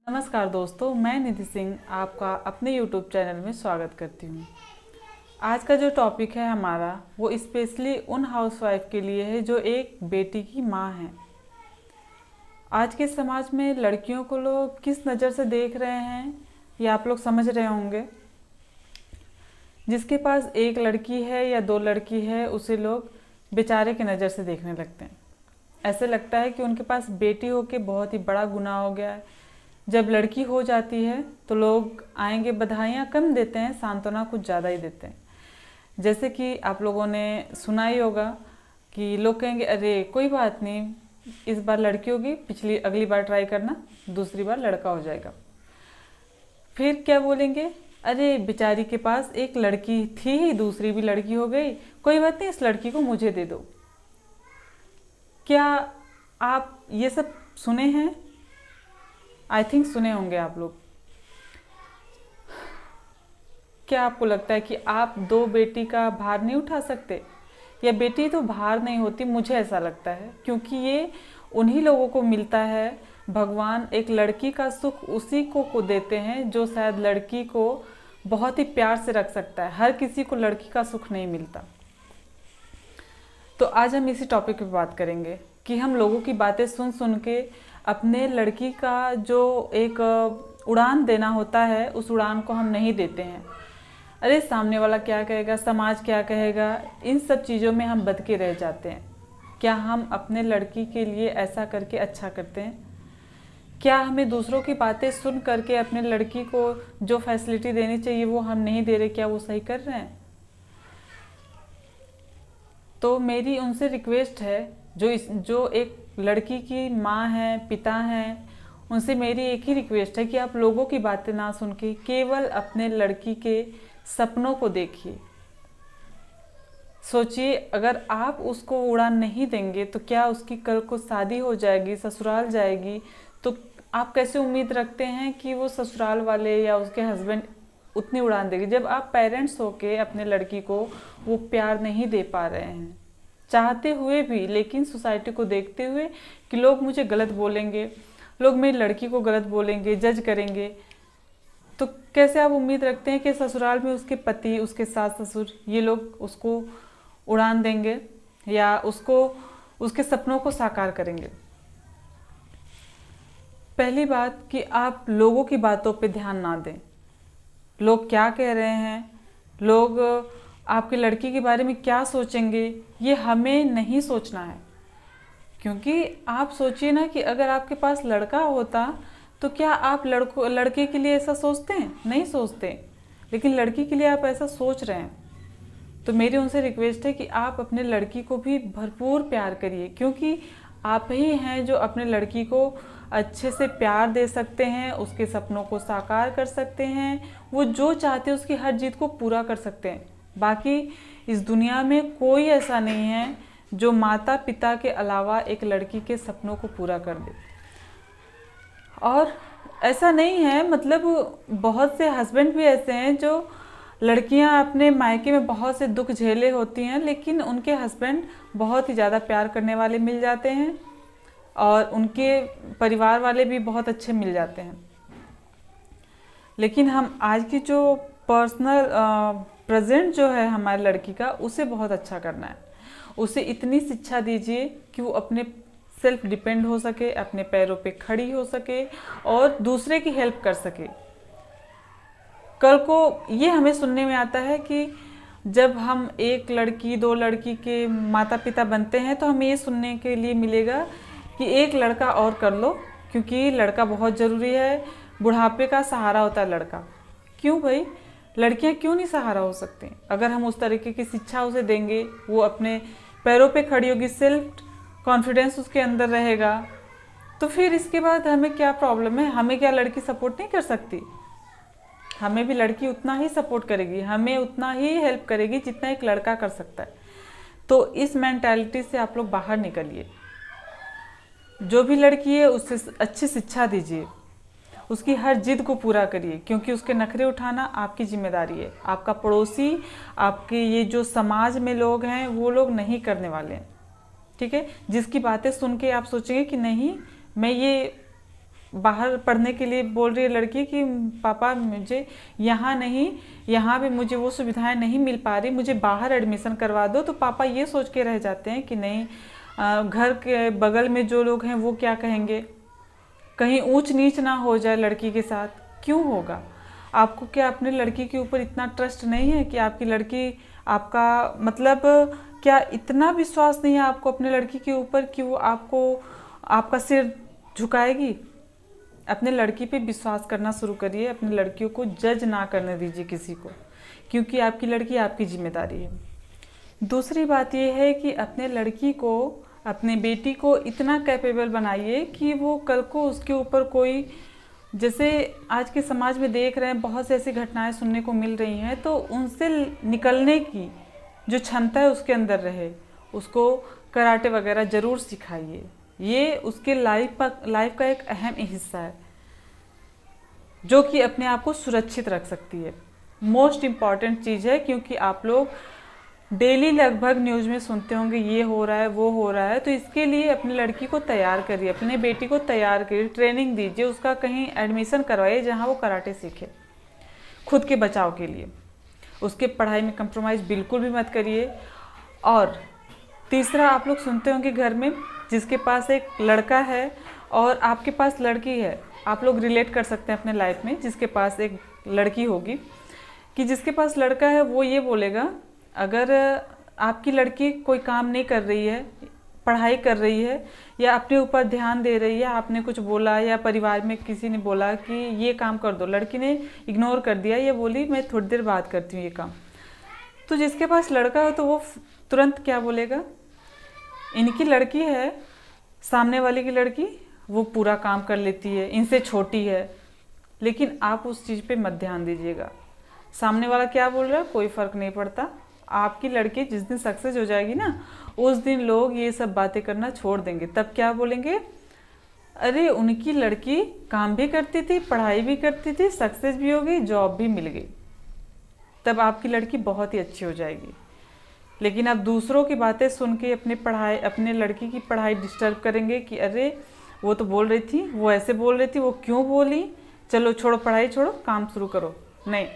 नमस्कार दोस्तों, मैं निधि सिंह आपका अपने YouTube चैनल में स्वागत करती हूँ। आज का जो टॉपिक है हमारा वो स्पेशली उन हाउसवाइफ के लिए है जो एक बेटी की माँ है। आज के समाज में लड़कियों को लोग किस नज़र से देख रहे हैं ये आप लोग समझ रहे होंगे। जिसके पास एक लड़की है या दो लड़की है उसे लोग बेचारे की नज़र से देखने लगते हैं। ऐसे लगता है कि उनके पास बेटी होके बहुत ही बड़ा गुनाह हो गया है। जब लड़की हो जाती है तो लोग आएंगे, बधाइयाँ कम देते हैं, सांत्वना कुछ ज़्यादा ही देते हैं। जैसे कि आप लोगों ने सुना ही होगा कि लोग कहेंगे अरे कोई बात नहीं, इस बार लड़की होगी, अगली बार ट्राई करना, दूसरी बार लड़का हो जाएगा। फिर क्या बोलेंगे, अरे बेचारी के पास एक लड़की थी ही, दूसरी भी लड़की हो गई, कोई बात नहीं, इस लड़की को मुझे दे दो। क्या आप ये सब सुने हैं? आई थिंक सुने होंगे आप लोग। क्या आपको लगता है कि आप दो बेटी का भार नहीं उठा सकते? या बेटी तो भार नहीं होती, मुझे ऐसा लगता है, क्योंकि ये उन्हीं लोगों को मिलता है। भगवान एक लड़की का सुख उसी को देते हैं जो शायद लड़की को बहुत ही प्यार से रख सकता है। हर किसी को लड़की का सुख नहीं मिलता। तो आज हम इसी टॉपिक पे बात करेंगे कि हम लोगों की बातें सुन सुन के अपने लड़की का जो एक उड़ान देना होता है उस उड़ान को हम नहीं देते हैं। अरे सामने वाला क्या कहेगा, समाज क्या कहेगा, इन सब चीज़ों में हम बद के रह जाते हैं। क्या हम अपने लड़की के लिए ऐसा करके अच्छा करते हैं? क्या हमें दूसरों की बातें सुन करके अपने लड़की को जो फैसिलिटी देनी चाहिए वो हम नहीं दे रहे? क्या वो सही कर रहे हैं? तो मेरी उनसे रिक्वेस्ट है, जो एक लड़की की माँ है, पिता हैं, उनसे मेरी एक ही रिक्वेस्ट है कि आप लोगों की बातें ना सुन के केवल अपने लड़की के सपनों को देखिए। सोचिए, अगर आप उसको उड़ान नहीं देंगे तो क्या उसकी कल को शादी हो जाएगी, ससुराल जाएगी, तो आप कैसे उम्मीद रखते हैं कि वो ससुराल वाले या उसके हस्बैंड उतनी उड़ान देगी? जब आप पेरेंट्स होके अपने लड़की को वो प्यार नहीं दे पा रहे हैं, चाहते हुए भी, लेकिन सोसाइटी को देखते हुए कि लोग मुझे गलत बोलेंगे, लोग मेरी लड़की को गलत बोलेंगे, जज करेंगे, तो कैसे आप उम्मीद रखते हैं कि ससुराल में उसके पति, उसके सास ससुर, ये लोग उसको उड़ान देंगे या उसके सपनों को साकार करेंगे? पहली बात कि आप लोगों की बातों पे ध्यान ना दें। लोग क्या कह रहे हैं, लोग आपकी लड़की के बारे में क्या सोचेंगे, ये हमें नहीं सोचना है। क्योंकि आप सोचिए ना कि अगर आपके पास लड़का होता तो क्या आप लड़के के लिए ऐसा सोचते हैं? नहीं सोचते, लेकिन लड़की के लिए आप ऐसा सोच रहे हैं। तो मेरी उनसे रिक्वेस्ट है कि आप अपने लड़की को भी भरपूर प्यार करिए, क्योंकि आप ही हैं जो अपने लड़की को अच्छे से प्यार दे सकते हैं, उसके सपनों को साकार कर सकते हैं, वो जो चाहते हैं उसकी हर जिद को पूरा कर सकते हैं। बाकी इस दुनिया में कोई ऐसा नहीं है जो माता पिता के अलावा एक लड़की के सपनों को पूरा कर दे। और ऐसा नहीं है, मतलब बहुत से हस्बैंड भी ऐसे हैं जो लड़कियां अपने मायके में बहुत से दुख झेले होती हैं, लेकिन उनके हस्बैंड बहुत ही ज़्यादा प्यार करने वाले मिल जाते हैं और उनके परिवार वाले भी बहुत अच्छे मिल जाते हैं। लेकिन हम आज की जो पर्सनल प्रेजेंट जो है हमारी लड़की का, उसे बहुत अच्छा करना है। उसे इतनी शिक्षा दीजिए कि वो अपने सेल्फ डिपेंड हो सके, अपने पैरों पे खड़ी हो सके और दूसरे की हेल्प कर सके। कल को ये हमें सुनने में आता है कि जब हम एक लड़की दो लड़की के माता पिता बनते हैं तो हमें ये सुनने के लिए मिलेगा कि एक लड़का और कर लो, क्योंकि लड़का बहुत ज़रूरी है, बुढ़ापे का सहारा होता है लड़का। क्यों भाई, लड़कियां क्यों नहीं सहारा हो सकती? अगर हम उस तरीके की शिक्षा उसे देंगे, वो अपने पैरों पे खड़ी होगी, सेल्फ कॉन्फिडेंस उसके अंदर रहेगा, तो फिर इसके बाद हमें क्या प्रॉब्लम है? हमें क्या लड़की सपोर्ट नहीं कर सकती? हमें भी लड़की उतना ही सपोर्ट करेगी, हमें उतना ही हेल्प करेगी जितना एक लड़का कर सकता है। तो इस मेंटालिटी से आप लोग बाहर निकलिए। जो भी लड़की है उससे अच्छी शिक्षा दीजिए, उसकी हर जिद को पूरा करिए, क्योंकि उसके नखरे उठाना आपकी जिम्मेदारी है। आपका पड़ोसी, आपके ये जो समाज में लोग हैं, वो लोग नहीं करने वाले हैं। ठीक है, जिसकी बातें सुन के आप सोचेंगे कि नहीं, मैं ये बाहर पढ़ने के लिए बोल रही है लड़की कि पापा मुझे यहाँ नहीं, यहाँ पे मुझे वो सुविधाएं नहीं मिल पा रही, मुझे बाहर एडमिशन करवा दो। तो पापा ये सोच के रह जाते हैं कि नहीं, घर के बगल में जो लोग हैं वो क्या कहेंगे, कहीं ऊंच नीच ना हो जाए लड़की के साथ। क्यों होगा? आपको क्या अपने लड़की के ऊपर इतना ट्रस्ट नहीं है कि आपकी लड़की आपका मतलब क्या इतना विश्वास नहीं है आपको अपने लड़की के ऊपर कि वो आपको आपका सिर झुकाएगी? अपने लड़की पे विश्वास करना शुरू करिए। अपनी लड़कियों को जज ना करने दीजिए किसी को, क्योंकि आपकी लड़की आपकी जिम्मेदारी है। दूसरी बात यह है कि अपने लड़की को, अपने बेटी को इतना कैपेबल बनाइए कि वो कल को उसके ऊपर कोई, जैसे आज के समाज में देख रहे हैं बहुत सी ऐसी घटनाएं सुनने को मिल रही हैं, तो उनसे निकलने की जो क्षमता है उसके अंदर रहे। उसको कराटे वगैरह ज़रूर सिखाइए, ये उसके लाइफ का एक अहम हिस्सा है जो कि अपने आप को सुरक्षित रख सकती है। मोस्ट इम्पॉर्टेंट चीज़ है, क्योंकि आप लोग डेली लगभग न्यूज़ में सुनते होंगे ये हो रहा है वो हो रहा है। तो इसके लिए अपनी लड़की को तैयार करिए, अपने बेटी को तैयार करिए, ट्रेनिंग दीजिए, उसका कहीं एडमिशन करवाइए जहाँ वो कराटे सीखे खुद के बचाव के लिए। उसके पढ़ाई में कंप्रोमाइज़ बिल्कुल भी मत करिए। और तीसरा, आप लोग सुनते होंगे घर में जिसके पास एक लड़का है और आपके पास लड़की है, आप लोग रिलेट कर सकते हैं अपने लाइफ में। जिसके पास एक लड़की होगी कि जिसके पास लड़का है वो ये बोलेगा, अगर आपकी लड़की कोई काम नहीं कर रही है, पढ़ाई कर रही है या अपने ऊपर ध्यान दे रही है, आपने कुछ बोला या परिवार में किसी ने बोला कि ये काम कर दो, लड़की ने इग्नोर कर दिया, ये बोली मैं थोड़ी देर बाद करती हूँ ये काम, तो जिसके पास लड़का हो तो वो तुरंत क्या बोलेगा, इनकी लड़की है, सामने वाले की लड़की वो पूरा काम कर लेती है, इनसे छोटी है। लेकिन आप उस चीज़ पे मत ध्यान दीजिएगा। सामने वाला क्या बोल रहा है कोई फ़र्क नहीं पड़ता। आपकी लड़की जिस दिन सक्सेस हो जाएगी ना, उस दिन लोग ये सब बातें करना छोड़ देंगे। तब क्या बोलेंगे, अरे उनकी लड़की काम भी करती थी, पढ़ाई भी करती थी, सक्सेस भी हो गई, जॉब भी मिल गई। तब आपकी लड़की बहुत ही अच्छी हो जाएगी। लेकिन आप दूसरों की बातें सुन के अपने लड़की की पढ़ाई डिस्टर्ब करेंगे कि अरे वो तो बोल रही थी, वो ऐसे बोल रही थी, वो क्यों बोली, चलो छोड़ो पढ़ाई छोड़ो, काम शुरू करो। नहीं,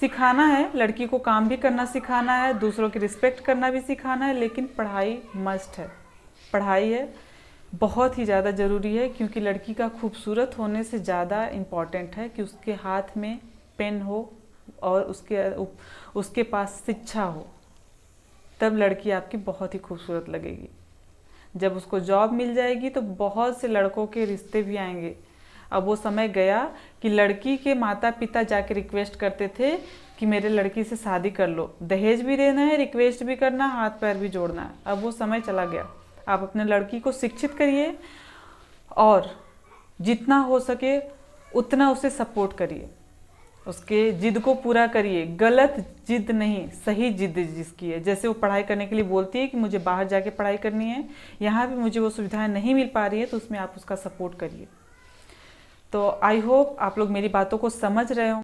सिखाना है लड़की को, काम भी करना सिखाना है, दूसरों की रिस्पेक्ट करना भी सिखाना है, लेकिन पढ़ाई मस्ट है। पढ़ाई है बहुत ही ज़्यादा ज़रूरी है, क्योंकि लड़की का खूबसूरत होने से ज़्यादा इम्पॉर्टेंट है कि उसके हाथ में पेन हो और उसके पास शिक्षा हो। तब लड़की आपकी बहुत ही खूबसूरत लगेगी। जब उसको जॉब मिल जाएगी तो बहुत से लड़कों के रिश्ते भी आएंगे। अब वो समय गया कि लड़की के माता पिता जाके रिक्वेस्ट करते थे कि मेरे लड़की से शादी कर लो, दहेज भी देना है, रिक्वेस्ट भी करना, हाथ पैर भी जोड़ना है। अब वो समय चला गया। आप अपने लड़की को शिक्षित करिए और जितना हो सके उतना उसे सपोर्ट करिए, उसके जिद को पूरा करिए। गलत जिद नहीं, सही जिद जिसकी है। जैसे वो पढ़ाई करने के लिए बोलती है कि मुझे बाहर जाके पढ़ाई करनी है, यहाँ भी मुझे वो सुविधाएं नहीं मिल पा रही है, तो उसमें आप उसका सपोर्ट करिए। तो आई होप आप लोग मेरी बातों को समझ रहे हो।